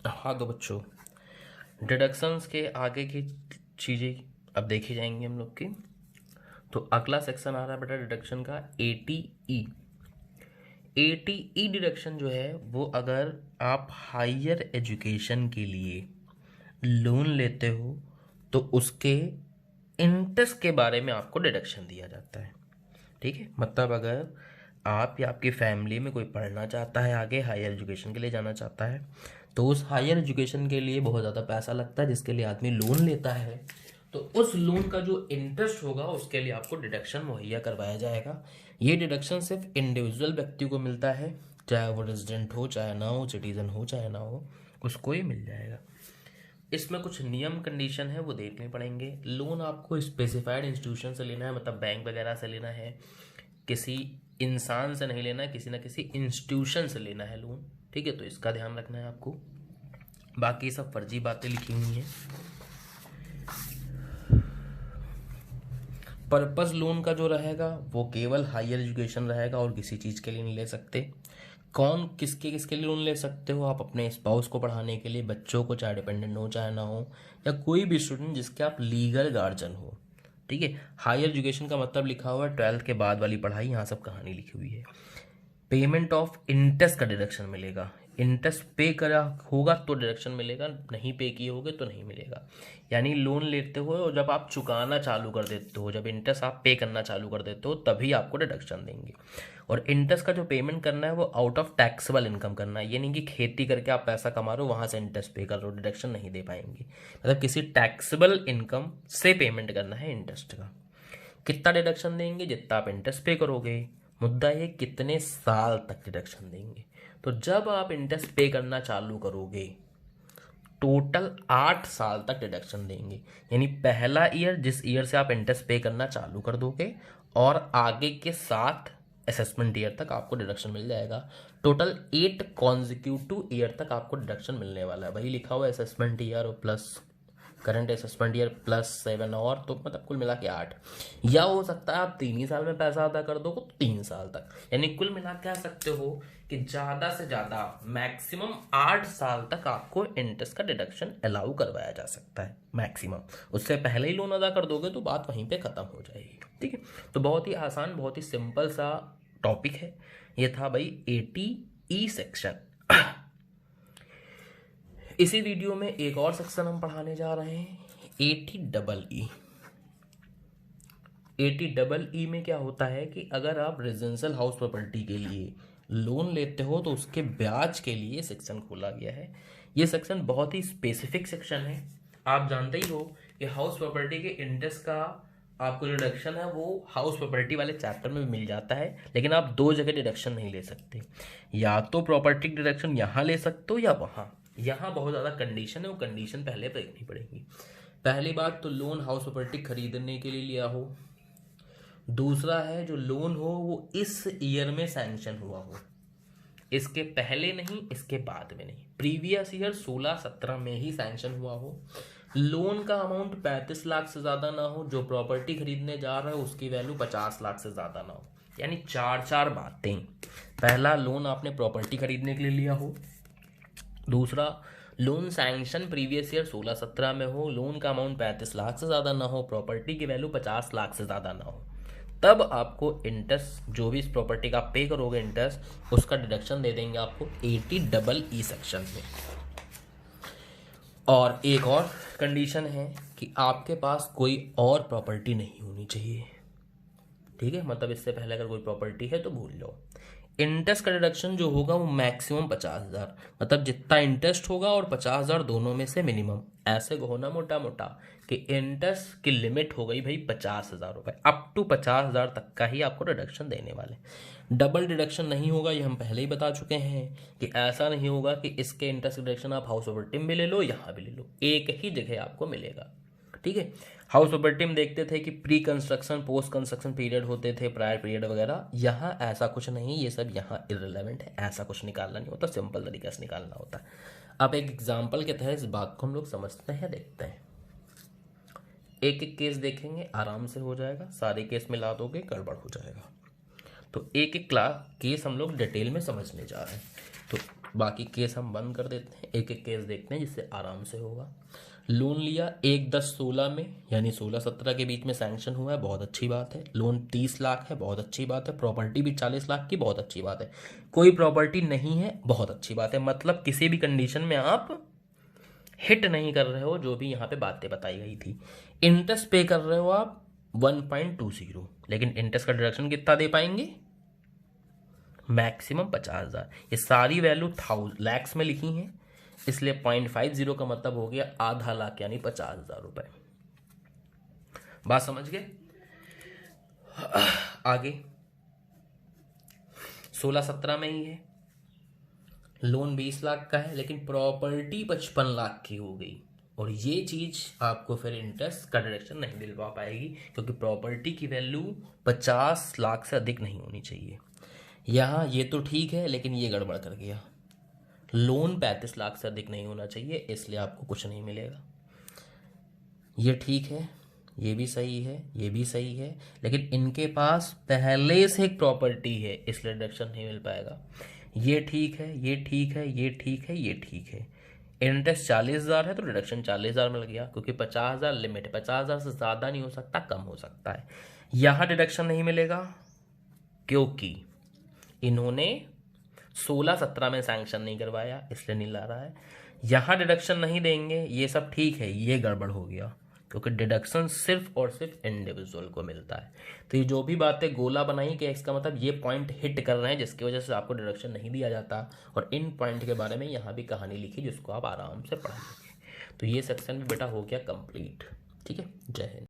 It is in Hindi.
हाँ तो बच्चों, डिडक्शंस के आगे की चीज़ें अब देखी जाएंगी हम लोग की। तो अगला सेक्शन आ रहा है बेटा डिडक्शन का एटीई। एटीई डिडक्शन जो है वो अगर आप हायर एजुकेशन के लिए लोन लेते हो तो उसके इंटरेस्ट के बारे में आपको डिडक्शन दिया जाता है। ठीक है, मतलब अगर आप या आपकी फैमिली में कोई पढ़ना चाहता है, आगे हायर एजुकेशन के लिए जाना चाहता है, तो उस हायर एजुकेशन के लिए बहुत ज़्यादा पैसा लगता है जिसके लिए आदमी लोन लेता है, तो उस लोन का जो इंटरेस्ट होगा उसके लिए आपको डिडक्शन मुहैया करवाया जाएगा। ये डिडक्शन सिर्फ इंडिविजुअल व्यक्ति को मिलता है, चाहे वो रेजिडेंट हो चाहे ना हो, सिटीजन हो चाहे ना हो, उसको ही मिल जाएगा। इसमें कुछ नियम कंडीशन है वो देखने पड़ेंगे। लोन आपको स्पेसिफाइड इंस्टीट्यूशन से लेना है, मतलब बैंक वगैरह से लेना है, किसी इंसान से नहीं लेना है, किसी ना किसी इंस्टीट्यूशन से लेना है लोन। ठीक है, तो इसका ध्यान रखना है आपको। बाकी सब फर्जी बातें लिखी हुई हैं। पर्पस लोन का जो रहेगा वो केवल हायर एजुकेशन रहेगा और किसी चीज़ के लिए नहीं ले सकते। कौन किसके किसके लिए लोन ले सकते हो? आप अपने स्पाउस को पढ़ाने के लिए, बच्चों को चाहे डिपेंडेंट हो चाहे ना हो, या कोई भी स्टूडेंट जिसके आप लीगल गार्जियन हो। ठीक है, हायर एजुकेशन का मतलब लिखा हुआ है 12th के बाद वाली पढ़ाई, यहाँ सब कहानी लिखी हुई है। पेमेंट ऑफ इंटरेस्ट का डिडक्शन मिलेगा। इंटरेस्ट पे करा होगा तो डिडक्शन मिलेगा, नहीं पे किए होगे तो नहीं मिलेगा। यानी लोन लेते हो और जब आप चुकाना चालू कर देते हो, जब इंटरेस्ट आप पे करना चालू कर देते हो, तभी आपको डिडक्शन देंगे। और इंटरेस्ट का जो पेमेंट करना है वो आउट ऑफ टैक्सेबल इनकम करना है। ये नहीं कि खेती करके आप पैसा कमा रहे हो वहाँ से इंटरेस्ट पे कर रहे हो, डिडक्शन नहीं दे पाएंगे। मतलब किसी टैक्सेबल इनकम से पेमेंट करना है इंटरेस्ट का। कितना डिडक्शन देंगे? जितना आप इंटरेस्ट पे करोगे। मुद्दा ये कितने साल तक डिडक्शन देंगे। तो जब आप इंटरेस्ट पे करना चालू करोगे टोटल 8 साल तक डिडक्शन देंगे। यानी पहला ईयर जिस ईयर से आप इंटरेस्ट पे करना चालू कर दोगे और आगे के 7 असेसमेंट ईयर तक आपको डिडक्शन मिल जाएगा। टोटल 8 कॉन्जिक्यूटिव ईयर तक आपको डिडक्शन मिलने वाला है। वही लिखा हुआ है असेसमेंट ईयर और plus current assessment year plus 7 और, तो मतलब कुल मिला के 8। या हो सकता है आप 3 ही साल में पैसा अदा कर दो 3 साल तक। यानी कुल मिला कह सकते हो कि ज़्यादा से ज़्यादा मैक्सिमम 8 साल तक आपको इंटरेस्ट का डिडक्शन अलाउ करवाया जा सकता है मैक्सिमम। उससे पहले ही लोन अदा कर दोगे तो बात वहीं पे ख़त्म हो जाएगी। ठीक है, तो बहुत ही आसान, बहुत ही सिंपल सा टॉपिक है। ये था भाई 80E सेक्शन। इसी वीडियो में एक और सेक्शन हम पढ़ाने जा रहे हैं 80EE। 80EE में क्या होता है कि अगर आप रेजिडेंशियल हाउस प्रॉपर्टी के लिए लोन लेते हो तो उसके ब्याज के लिए सेक्शन खोला गया है। ये सेक्शन बहुत ही स्पेसिफिक सेक्शन है। आप जानते ही हो कि हाउस प्रॉपर्टी के इंटरेस्ट का आपको जो डिडक्शन है वो हाउस प्रॉपर्टी वाले चैप्टर में मिल जाता है, लेकिन आप 2 जगह डिडक्शन नहीं ले सकते। या तो प्रॉपर्टी डिडक्शन यहाँ ले सकते हो या वहाँ। यहाँ बहुत ज़्यादा कंडीशन है, वो कंडीशन पहले देखनी पड़ेगी। पहली बात तो लोन हाउस प्रॉपर्टी खरीदने के लिए लिया हो। दूसरा है जो लोन हो वो इस ईयर में सैंक्शन हुआ हो, इसके पहले नहीं इसके बाद में नहीं। प्रीवियस ईयर 16-17 में ही सैंक्शन हुआ हो। लोन का अमाउंट 35 लाख से ज़्यादा ना हो, जो प्रॉपर्टी खरीदने जा रहा है उसकी वैल्यू 50 लाख से ज़्यादा ना हो। यानी 4 बातें। पहला, लोन आपने प्रॉपर्टी खरीदने के लिए लिया हो। दूसरा, लोन सैंक्शन प्रीवियस ईयर 16-17 में हो, लोन का अमाउंट 35 लाख से ज़्यादा ना हो, प्रॉपर्टी की वैल्यू 50 लाख से ज़्यादा ना हो। तब आपको इंटरेस्ट जो भी इस प्रॉपर्टी का पे करोगे इंटरेस्ट, उसका डिडक्शन दे देंगे आपको 80EE सेक्शन में। और एक और कंडीशन है कि आपके पास कोई और प्रॉपर्टी नहीं होनी चाहिए। ठीक है, मतलब इससे पहले अगर कोई प्रॉपर्टी है तो भूल जाओ। इंटरेस्ट का डिडक्शन जो होगा वो मैक्सिमम 50,000, मतलब जितना इंटरेस्ट होगा और 50,000 दोनों में से मिनिमम। ऐसे होना मोटा मोटा कि इंटरेस्ट की लिमिट हो गई भाई 50,000 रुपये, अप टू 50,000 तक का ही आपको डिडक्शन देने वाले। डबल डिडक्शन नहीं होगा, ये हम पहले ही बता चुके हैं कि ऐसा नहीं होगा कि इसके इंटरेस्ट डिडक्शन आप हाउस प्रॉपर्टी में भी ले लो यहाँ भी ले लो, एक ही जगह आपको मिलेगा। ठीक है, हाउस प्रॉपर्टी में देखते थे कि pre construction post construction period होते थे, प्रायर पीरियड वगैरह। यहाँ ऐसा कुछ नहीं, ये सब यहाँ इररिलेवेंट है, ऐसा कुछ निकालना नहीं होता, सिंपल तरीके से निकालना होता है। अब एक एग्जाम्पल के तहत इस बात को हम लोग समझते हैं, देखते हैं। एक एक केस देखेंगे, आराम से हो जाएगा। सारे केस मिला दोगे गड़बड़ हो जाएगा। तो एक एक केस हम लोग डिटेल में समझने जा रहे हैं। तो बाकी केस हम बंद कर देते हैं, एक एक केस देखते हैं जिससे आराम से होगा। लोन लिया 1/10/16 में, यानी 16-17 के बीच में सैंक्शन हुआ है, बहुत अच्छी बात है। लोन 30 लाख है, बहुत अच्छी बात है। प्रॉपर्टी भी 40 लाख की, बहुत अच्छी बात है। कोई प्रॉपर्टी नहीं है, बहुत अच्छी बात है। मतलब किसी भी कंडीशन में आप हिट नहीं कर रहे हो, जो भी यहाँ पे बातें बताई गई थी। इंटरेस्ट पे कर रहे हो आप 1.20, लेकिन इंटरेस्ट का डिडक्शन कितना दे पाएंगे? मैक्सिमम 50,000। ये सारी वैल्यू लैक्स में लिखी हैं, इसलिए 0.50 का मतलब हो गया आधा लाख, यानी 50,000 रुपए। बात समझ गए? आगे 16-17 में ही है, लोन 20 लाख का है, लेकिन प्रॉपर्टी 55 लाख की हो गई, और ये चीज आपको फिर इंटरेस्ट का डिडक्शन नहीं मिल पाएगी, क्योंकि प्रॉपर्टी की वैल्यू 50 लाख से अधिक नहीं होनी चाहिए। यहाँ ये तो ठीक है, लेकिन ये गड़बड़ कर गया। लोन 35 लाख से अधिक नहीं होना चाहिए, इसलिए आपको कुछ नहीं मिलेगा। ये ठीक है, ये भी सही है, ये भी सही है, लेकिन इनके पास पहले से एक प्रॉपर्टी है, इसलिए डिडक्शन नहीं मिल पाएगा। ये ठीक है, ये ठीक है, ये ठीक है, ये ठीक है। इंटरेस्ट 40,000 है तो डिडक्शन 40,000 मिल गया, क्योंकि 50,000 लिमिट, 50,000 से ज़्यादा नहीं हो सकता, कम हो सकता है। यहाँ डिडक्शन नहीं मिलेगा क्योंकि इन्होंने 16-17 में सैंक्शन नहीं करवाया, इसलिए नहीं ला रहा है। यहाँ डिडक्शन नहीं देंगे, ये सब ठीक है, ये गड़बड़ हो गया, क्योंकि डिडक्शन सिर्फ और सिर्फ इंडिविजुअल को मिलता है। तो ये जो भी बातें गोला बनाई कि इसका मतलब ये पॉइंट हिट कर रहे हैं, जिसकी वजह से आपको डिडक्शन नहीं दिया जाता, और इन पॉइंट के बारे में यहाँ भी कहानी लिखी, जिसको आप आराम से पढ़ लीजिए। तो ये सेक्शन भी बेटा हो गया कंप्लीट। ठीक है, जय हिंद।